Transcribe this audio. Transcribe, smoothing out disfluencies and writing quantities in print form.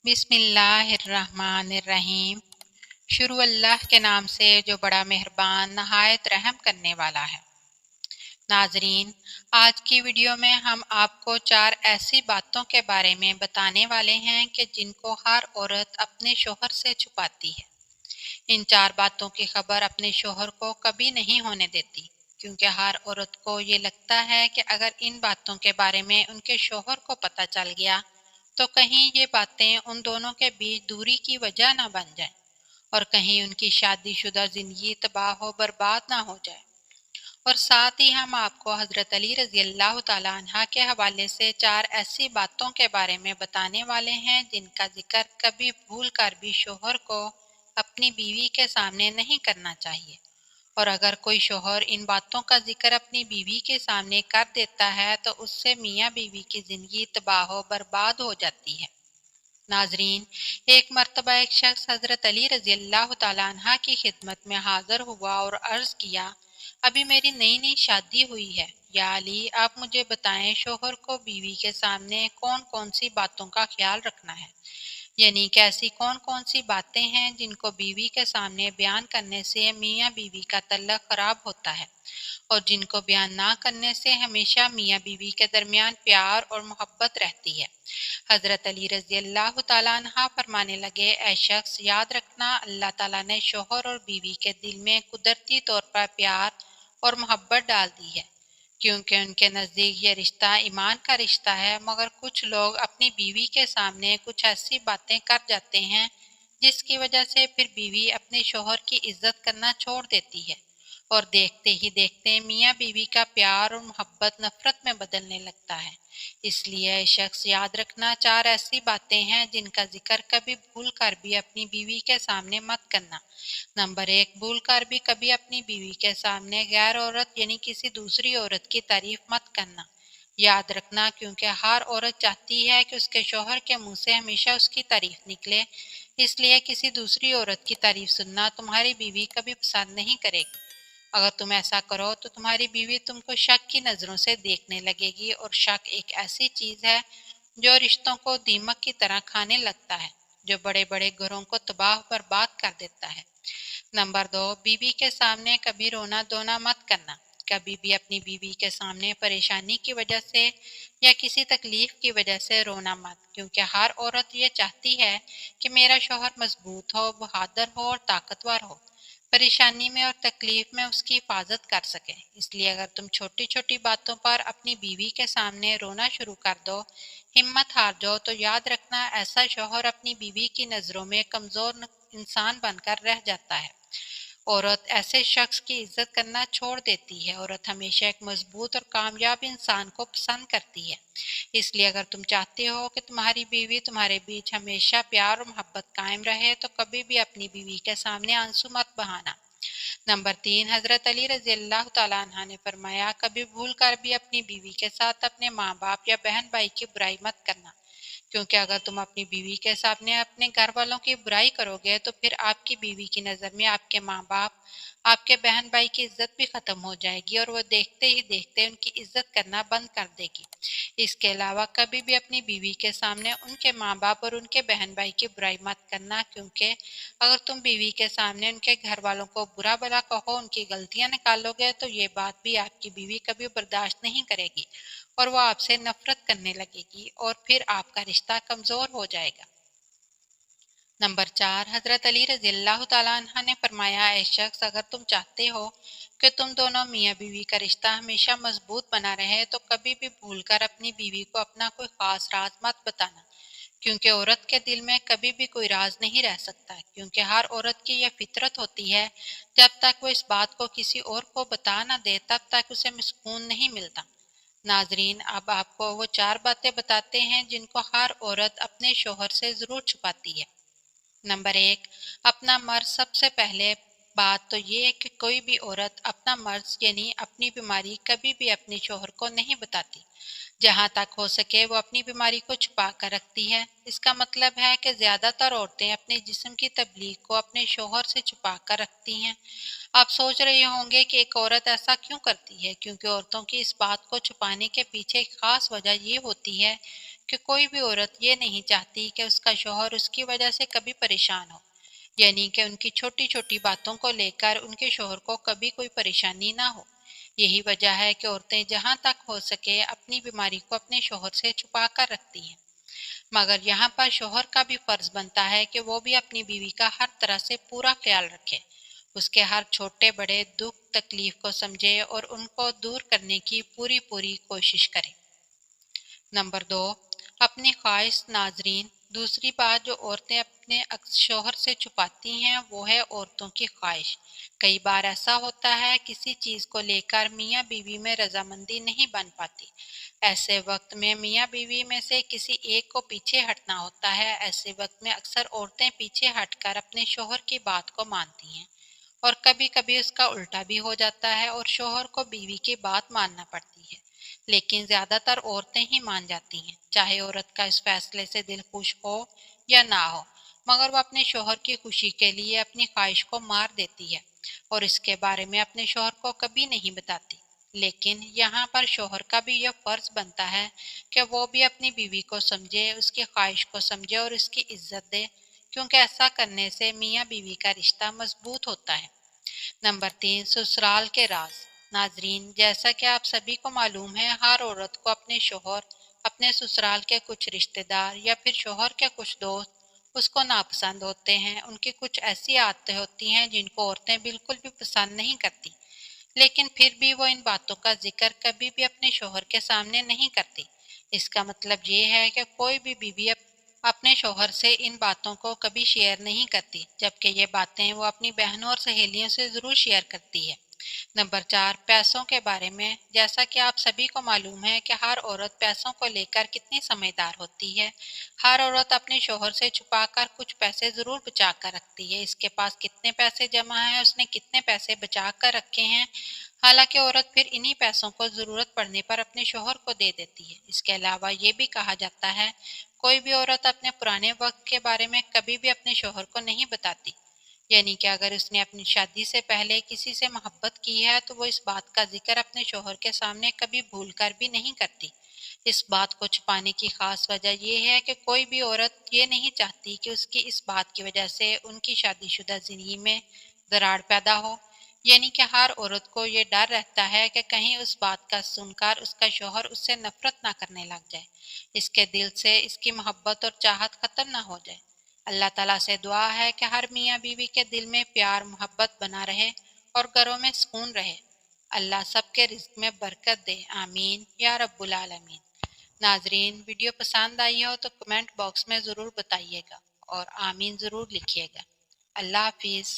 बिस्मिल्लाहिर्रहमानिर्रहीम। शुरू अल्लाह के नाम से जो बड़ा मेहरबान नहायत रहम करने वाला है। नाजरीन, आज की वीडियो में हम आपको 4 ऐसी बातों के बारे में बताने वाले हैं कि जिनको हर औरत अपने शोहर से छुपाती है। इन 4 बातों की खबर अपने शोहर को कभी नहीं होने देती, क्योंकि हर औरत को ये लगता है कि अगर इन बातों के बारे में उनके शोहर को पता चल गया तो कहीं ये बातें उन दोनों के बीच दूरी की वजह न बन जाए और कहीं उनकी शादीशुदा जिंदगी तबाह हो बर्बाद ना हो जाए। और साथ ही हम आपको हजरत अली रजी अल्लाह तआला अन्हा के हवाले से 4 ऐसी बातों के बारे में बताने वाले हैं जिनका जिक्र कभी भूल कर भी शोहर को अपनी बीवी के सामने नहीं करना चाहिए। और अगर कोई शोहर इन बातों का जिक्र अपनी बीवी के सामने कर देता है तो उससे मियाँ बीवी की जिंदगी तबाह बर्बाद हो जाती है। नाजरीन, एक मर्तबा एक शख्स हजरत अली रजी अल्लाह तआला अन्हा की खिदमत में हाजिर हुआ और अर्ज किया, अभी मेरी नई नई शादी हुई है, या अली आप मुझे बताएं शोहर को बीवी के सामने कौन कौन सी बातों का ख्याल रखना है, यानी कि ऐसी कौन कौन सी बातें हैं जिनको बीवी के सामने बयान करने से मियाँ बीवी का तल्लक खराब होता है और जिनको बयान ना करने से हमेशा मियाँ बीवी के दरमियान प्यार और मोहब्बत रहती है। हजरत अली रजी अल्लाह तआला अन्हा फरमाने लगे, ऐ शख्स याद रखना, अल्लाह ताला ने शोहर और बीवी के दिल में कुदरती तौर पर प्यार और मोहब्बत डाल दी है, क्योंकि उनके नज़दीक ये रिश्ता ईमान का रिश्ता है। मगर कुछ लोग अपनी बीवी के सामने कुछ ऐसी बातें कर जाते हैं जिसकी वजह से फिर बीवी अपने शोहर की इज्जत करना छोड़ देती है और देखते ही देखते मियाँ बीवी का प्यार और मोहब्बत नफरत में बदलने लगता है। इसलिए शख्स याद रखना, 4 ऐसी बातें हैं जिनका जिक्र कभी भूल कर भी अपनी बीवी के सामने मत करना। नंबर 1, भूल कर भी कभी अपनी बीवी के सामने गैर औरत यानी किसी दूसरी औरत की तारीफ मत करना। याद रखना, क्योंकि हर औरत चाहती है कि उसके शौहर के मुंह से हमेशा उसकी तारीफ निकले, इसलिए किसी दूसरी औरत की तारीफ सुनना तुम्हारी बीवी कभी पसंद नहीं करेगी। अगर तुम ऐसा करो तो तुम्हारी बीवी तुमको शक की नज़रों से देखने लगेगी, और शक एक ऐसी चीज़ है जो रिश्तों को दीमक की तरह खाने लगता है, जो बड़े बड़े घरों को तबाह बर्बाद कर देता है। नंबर 2, बीवी के सामने कभी रोना धोना मत करना। कभी भी अपनी बीवी के सामने परेशानी की वजह से या किसी तकलीफ की वजह से रोना मत, क्योंकि हर औरत ये चाहती है कि मेरा शौहर मजबूत हो, बहादुर हो और ताकतवर हो, परेशानी में और तकलीफ में उसकी हिफाजत कर सके। इसलिए अगर तुम छोटी छोटी बातों पर अपनी बीवी के सामने रोना शुरू कर दो, हिम्मत हार जाओ, तो याद रखना ऐसा शौहर अपनी बीवी की नज़रों में कमज़ोर इंसान बनकर रह जाता है। औरत ऐसे शख्स की इज्जत करना छोड़ देती है। औरत हमेशा एक मजबूत और कामयाब इंसान को पसंद करती है। इसलिए अगर तुम चाहते हो कि तुम्हारी बीवी तुम्हारे बीच हमेशा प्यार और मोहब्बत कायम रहे तो कभी भी अपनी बीवी के सामने आंसू मत बहाना। नंबर 3, हजरत अली रजी अल्लाह तआला अन्हा ने फरमाया, कभी भूल कर भी अपनी बीवी के साथ अपने माँ बाप या बहन भाई की बुराई मत करना, क्योंकि अगर तुम अपनी बीवी के सामने अपने घर वालों की बुराई करोगे तो फिर आपकी बीवी की नज़र में आपके माँ बाप, आपके बहन भाई की इज्जत भी ख़त्म हो जाएगी और वो देखते ही देखते उनकी इज्जत करना बंद कर देगी। इसके अलावा कभी भी अपनी बीवी के सामने उनके माँ बाप और उनके बहन भाई की बुराई मत करना, क्योंकि अगर तुम बीवी के सामने उनके घर वालों को बुरा भला कहो, उनकी गलतियाँ निकालोगे, तो ये बात भी आपकी बीवी कभी बर्दाश्त नहीं करेगी और वो आपसे नफरत करने लगेगी और फिर आपका रिश्ता कमज़ोर हो जाएगा। नंबर 4, हजरत अली रजी अल्लाह तआला अन्हा ने फरमाया, ऐ शख्स, अगर तुम चाहते हो कि तुम दोनों मियाँ बीवी का रिश्ता हमेशा मजबूत बना रहे तो कभी भी भूलकर अपनी बीवी को अपना कोई खास राज मत बताना, क्योंकि औरत के दिल में कभी भी कोई राज नहीं रह सकता, क्योंकि हर औरत की यह फितरत होती है, जब तक वो इस बात को किसी और को बता न दे तब तक उसे सुकून नहीं मिलता। नाजरीन, अब आपको वो 4 बातें बताते हैं जिनको हर औरत अपने शोहर से ज़रूर छुपाती है। नंबर 1, अपना मर्ज। सबसे पहले बात तो ये है कि कोई भी औरत अपना मर्ज यानी अपनी बीमारी कभी भी अपने शोहर को नहीं बताती। जहाँ तक हो सके वो अपनी बीमारी को छुपा कर रखती है। इसका मतलब है कि ज़्यादातर औरतें अपने जिस्म की तबलीग को अपने शोहर से छुपा कर रखती हैं। आप सोच रहे होंगे कि एक औरत ऐसा क्यों करती है, क्योंकि औरतों की इस बात को छुपाने के पीछे एक खास वजह ये होती है کہ कोई भी औरत ये नहीं चाहती कि उसका शौहर उसकी वजह से कभी परेशान हो, यानी कि उनकी छोटी छोटी बातों को लेकर उनके शौहर को कभी कोई परेशानी ना हो। यही वजह है कि औरतें जहाँ तक हो सके अपनी बीमारी को अपने शौहर से छुपा कर रखती हैं, मगर यहाँ पर शौहर का भी फर्ज बनता है कि वो भी अपनी बीवी का हर तरह से पूरा ख्याल रखे, उसके हर छोटे बड़े दुख तकलीफ को समझे और उनको दूर करने की पूरी पूरी कोशिश करे। नंबर 2, अपनी ख्वाहिश। नाजरीन, दूसरी बात जो औरतें अपने शौहर से छुपाती हैं वो है औरतों की ख्वाहिश। कई बार ऐसा होता है किसी चीज़ को लेकर मियाँ बीवी में रजामंदी नहीं बन पाती। ऐसे वक्त में मियाँ बीवी में से किसी एक को पीछे हटना होता है। ऐसे वक्त में अक्सर औरतें पीछे हटकर अपने शौहर की बात को मानती हैं और कभी कभी उसका उल्टा भी हो जाता है और शौहर को बीवी की बात मानना पड़ती है। लेकिन ज्यादातर औरतें ही मान जाती हैं, चाहे औरत का इस फैसले से दिल खुश हो या ना हो, मगर वो अपने शौहर की खुशी के लिए अपनी ख्वाहिश को मार देती है और इसके बारे में अपने शौहर को कभी नहीं बताती। लेकिन यहाँ पर शौहर का भी यह फर्ज बनता है कि वो भी अपनी बीवी को समझे, उसकी ख्वाहिश को समझे और उसकी इज्जत दे, क्योंकि ऐसा करने से मियाँ बीवी का रिश्ता मजबूत होता है। नंबर 3, ससुराल के राज। नाजरीन, जैसा कि आप सभी को मालूम है, हर औरत को अपने शौहर, अपने ससुराल के कुछ रिश्तेदार या फिर शौहर के कुछ दोस्त उसको नापसंद होते हैं। उनकी कुछ ऐसी आदतें होती हैं जिनको औरतें बिल्कुल भी पसंद नहीं करती, लेकिन फिर भी वो इन बातों का जिक्र कभी भी अपने शौहर के सामने नहीं करती। इसका मतलब ये है कि कोई भी बीवी अपने शौहर से इन बातों को कभी शेयर नहीं करती, जबकि ये बातें वो अपनी बहनों और सहेलियों से ज़रूर शेयर करती है। नंबर 4, पैसों के बारे में। जैसा कि आप सभी को मालूम है कि हर औरत पैसों को लेकर कितनी समझदार होती है। हर औरत अपने शौहर से छुपाकर कुछ पैसे ज़रूर बचा कर रखती है। इसके पास कितने पैसे जमा हैं, उसने कितने पैसे बचा कर रखे हैं। हालांकि औरत फिर इन्हीं पैसों को ज़रूरत पड़ने पर अपने शौहर को दे देती है। इसके अलावा ये भी कहा जाता है कोई भी औरत अपने पुराने वक्त के बारे में कभी भी अपने शौहर को नहीं बताती, यानी कि अगर उसने अपनी शादी से पहले किसी से मोहब्बत की है तो वो इस बात का जिक्र अपने शौहर के सामने कभी भूलकर भी नहीं करती। इस बात को छुपाने की खास वजह यह है कि कोई भी औरत ये नहीं चाहती कि उसकी इस बात की वजह से उनकी शादीशुदा जिंदगी में दरार पैदा हो, यानी कि हर औरत को ये डर रहता है कि कहीं उस बात का सुनकर उसका शौहर उससे नफरत ना करने लग जाए, इसके दिल से इसकी मोहब्बत और चाहत खत्म ना हो जाए। अल्लाह ताला से दुआ है कि हर मियाँ बीवी के दिल में प्यार मोहब्बत बना रहे और घरों में सुकून रहे। अल्लाह सबके रिज्क में बरकत दे, आमीन या रब्बुल आलमीन। नाजरीन, वीडियो पसंद आई हो तो कमेंट बॉक्स में ज़रूर बताइएगा और आमीन ज़रूर लिखिएगा। अल्लाह हाफिज़।